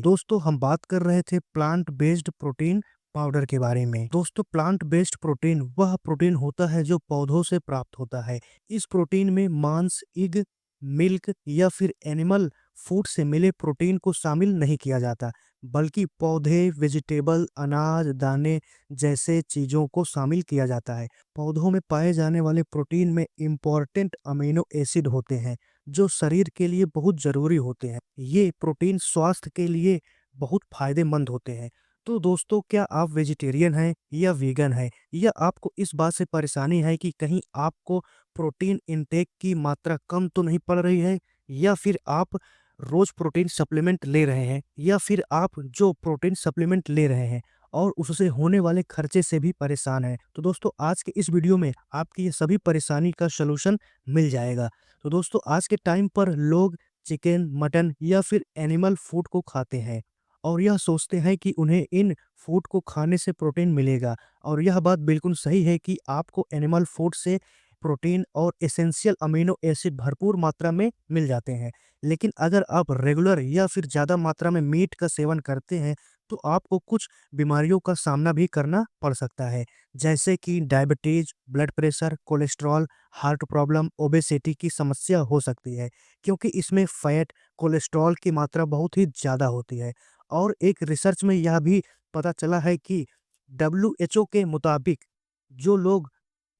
दोस्तों हम बात कर रहे थे प्लांट बेस्ड प्रोटीन पाउडर के बारे में। दोस्तों प्लांट बेस्ड प्रोटीन वह प्रोटीन होता है जो पौधों से प्राप्त होता है। इस प्रोटीन में मांस, एग, मिल्क या फिर एनिमल फूड से मिले प्रोटीन को शामिल नहीं किया जाता, बल्कि पौधे, वेजिटेबल, अनाज, दाने जैसे चीजों को शामिल किया जाता है। पौधों में पाए जाने वाले प्रोटीन में इम्पोर्टेंट अमीनो एसिड होते हैं जो शरीर के लिए बहुत ज़रूरी होते हैं। ये प्रोटीन स्वास्थ्य के लिए बहुत फ़ायदेमंद होते हैं। तो दोस्तों क्या आप वेजिटेरियन हैं या वीगन हैं? या आपको इस बात से परेशानी है कि कहीं आपको प्रोटीन इनटेक की मात्रा कम तो नहीं पड़ रही है? या फिर आप रोज़ प्रोटीन सप्लीमेंट ले रहे हैं? या फिर आप जो प्रोटीन सप्लीमेंट ले रहे हैं और उससे होने वाले खर्चे से भी परेशान हैं? तो दोस्तों आज के इस वीडियो में आपकी ये सभी परेशानी का सॉल्यूशन मिल जाएगा। तो दोस्तों आज के टाइम पर लोग चिकन, मटन या फिर एनिमल फूड को खाते हैं और यह सोचते हैं कि उन्हें इन फूड को खाने से प्रोटीन मिलेगा। और यह बात बिल्कुल सही है कि आपको एनिमल फूड से प्रोटीन और एसेंशियल अमीनो एसिड भरपूर मात्रा में मिल जाते हैं। लेकिन अगर आप रेगुलर या फिर ज़्यादा मात्रा में मीट का सेवन करते हैं तो आपको कुछ बीमारियों का सामना भी करना पड़ सकता है, जैसे कि diabetes, blood pressure, cholesterol, heart problem, obesity की समस्या हो सकती है, क्योंकि इसमें फैट, कोलेस्ट्रॉल की मात्रा बहुत ही ज़्यादा होती है। और एक रिसर्च में यह भी पता चला है कि डब्ल्यूएचओ के मुताबिक जो लोग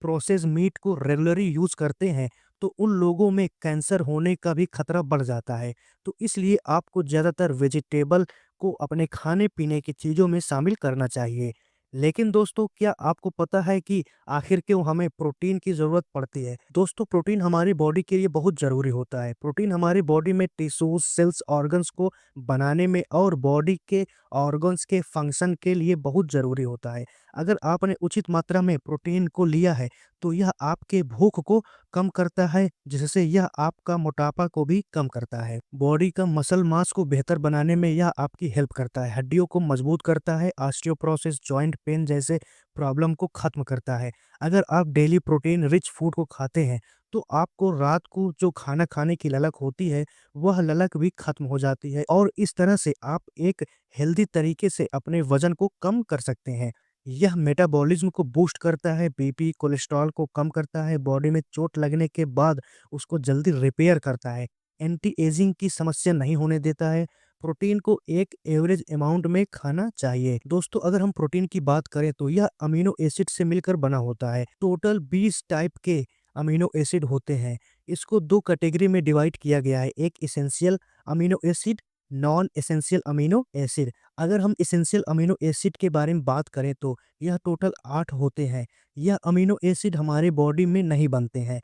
प्रोसेस्ड मीट को रेगुलरली यूज़ करते हैं, तो उन लोगों में कैंसर होने का भी खतरा बढ़ जाता है। तो इसलिए आपको ज़्यादातर वेजिटेबल को अपने खाने-पीने की चीज़ों में शामिल करना चाहिए। लेकिन दोस्तों क्या आपको पता है कि आखिर क्यों हमें प्रोटीन की ज़रूरत पड़ती है? दोस्तों प्रोटीन हमारी बॉडी के लिए बहुत ज़रूरी होता है। प्रोटीन हमारी बॉडी में टिश्यूज़, सेल्स, ऑर्गन्स को बनाने में और बॉडी के ऑर्गन्स के फंक्शन के लिए बहुत ज़रूरी होता है। अगर आपने उचित मात्रा में प्रोटीन को लिया है, तो यह आपके भूख को कम करता है, जिससे यह आपका मोटापा को भी कम करता है। बॉडी का मसल मास को बेहतर बनाने में यह आपकी हेल्प करता है, हड्डियों को मजबूत करता है, ऑस्टियोपोरोसिस, जॉइंट पेन जैसे प्रॉब्लम को खत्म करता है। अगर आप डेली प्रोटीन रिच फूड को खाते हैं, तो आपको रात को जो खाना खाने की ललक होती है, वह ललक भी खत्म हो जाती है और इस तरह से आप एक हेल्दी तरीके से अपने वजन को कम कर सकते हैं। यह मेटाबॉलिज्म को बूस्ट करता है, बीपी, कोलेस्ट्रॉल को कम करता है, बॉडी में चोट लगने के बाद उसको जल्दी रिपेयर करता है, एंटी एजिंग की समस्या नहीं होने देता है। प्रोटीन को एक एवरेज अमाउंट में खाना चाहिए। दोस्तों अगर हम प्रोटीन की बात करें तो यह अमीनो एसिड से मिलकर बना होता है। टोटल 20 टाइप के अमीनो एसिड होते हैं। इसको 2 कैटेगरी में डिवाइड किया गया है, एक essential amino acid, non essential amino acid. अगर हम एसेंशियल अमीनो एसिड के बारे में बात करें तो यह टोटल 8 होते हैं। यह अमीनो एसिड हमारे बॉडी में नहीं बनते हैं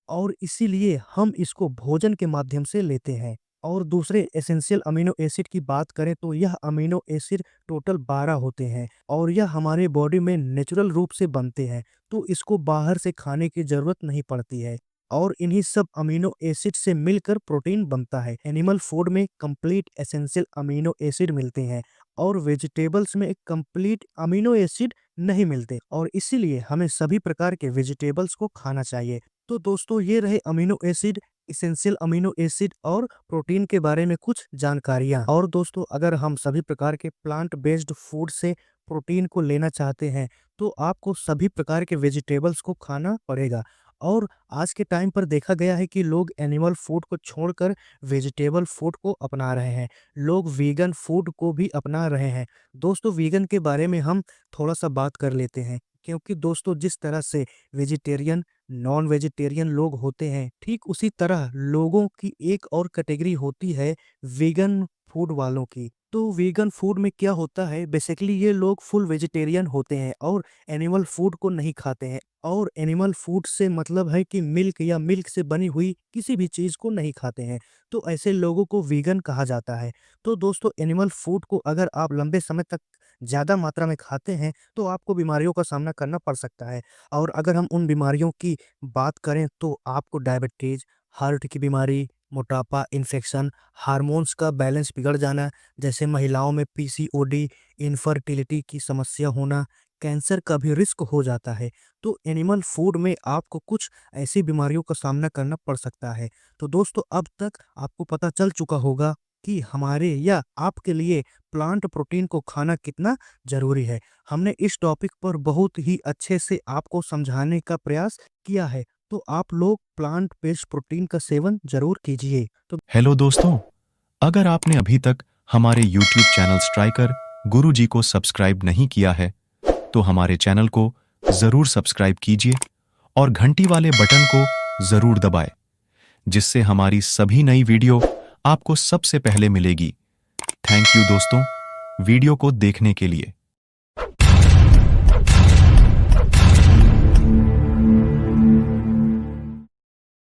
और इसीलिए हम इसको भोजन के माध्यम से लेते हैं। और दूसरे एसेंशियल अमीनो एसिड की बात करें तो यह अमीनो एसिड टोटल 12 होते हैं और यह हमारे बॉडी में नेचुरल रूप से बनते हैं, तो इसको बाहर से खाने की ज़रूरत नहीं पड़ती है। और इन्हीं सब अमीनो एसिड से मिलकर प्रोटीन बनता है। एनिमल फूड में कंप्लीट एसेंशियल अमीनो एसिड मिलते हैं और वेजिटेबल्स में कंप्लीट अमीनो एसिड नहीं मिलते और इसीलिए हमें सभी प्रकार के वेजिटेबल्स को खाना चाहिए। तो दोस्तों ये रहे amino acid, essential amino acid और प्रोटीन के बारे में कुछ जानकारियाँ। और दोस्तों अगर हम सभी प्रकार के प्लांट बेस्ड फूड से प्रोटीन को लेना चाहते हैं, तो आपको सभी प्रकार के वेजिटेबल्स को खाना पड़ेगा। और आज के टाइम पर देखा गया है कि लोग एनिमल फूड को छोड़कर वेजिटेबल फूड को अपना रहे हैं। लोग वीगन फूड को भी अपना रहे हैं। दोस्तों वीगन के बारे में हम थोड़ा-सा बात कर लेते हैं, क्योंकि दोस्तों जिस तरह से वेजिटेरियन, नॉन वेजिटेरियन लोग होते हैं, ठीक उसी तरह लोगों की एक और कैटेगरी होती है वीगन फूड वालों की। तो वीगन फूड में क्या होता है, बेसिकली ये लोग फुल वेजिटेरियन होते हैं और एनिमल फूड को नहीं खाते हैं। और एनिमल फूड से मतलब है कि मिल्क या मिल्क से बनी हुई किसी भी चीज़ को नहीं खाते हैं। तो ऐसे लोगों को वीगन कहा जाता है। तो दोस्तों एनिमल फूड को अगर आप लंबे समय तक ज़्यादा मात्रा में खाते हैं, तो आपको बीमारियों का सामना करना पड़ सकता है। और अगर हम उन बीमारियों की बात करें तो आपको डायबिटीज़, हार्ट की बीमारी, मोटापा, इन्फेक्शन, हार्मोन्स का बैलेंस बिगड़ जाना, जैसे महिलाओं में पीसीओडी, इनफर्टिलिटी की समस्या होना, कैंसर का भी रिस्क हो जाता है। तो एनिमल फूड में आपको कुछ ऐसी बीमारियों का सामना करना पड़ सकता है। तो दोस्तों अब तक आपको पता चल चुका होगा कि हमारे या आपके लिए प्लांट प्रोटीन को खाना कितना ज़रूरी है। हमने इस टॉपिक पर बहुत ही अच्छे से आपको समझाने का प्रयास किया है, तो आप लोग प्लांट बेस्ड प्रोटीन का सेवन ज़रूर कीजिए। तो हेलो दोस्तों, अगर आपने अभी तक हमारे YouTube चैनल स्ट्राइकर गुरुजी को सब्सक्राइब नहीं किया है, तो हमारे चैनल को ज़रूर सब्सक्राइब कीजिए और घंटी वाले बटन को ज़रूर दबाएं, जिससे हमारी सभी नई वीडियो आपको सबसे पहले मिलेगी। थैंक यू दोस्तों, वीडियो को देखने के लिए।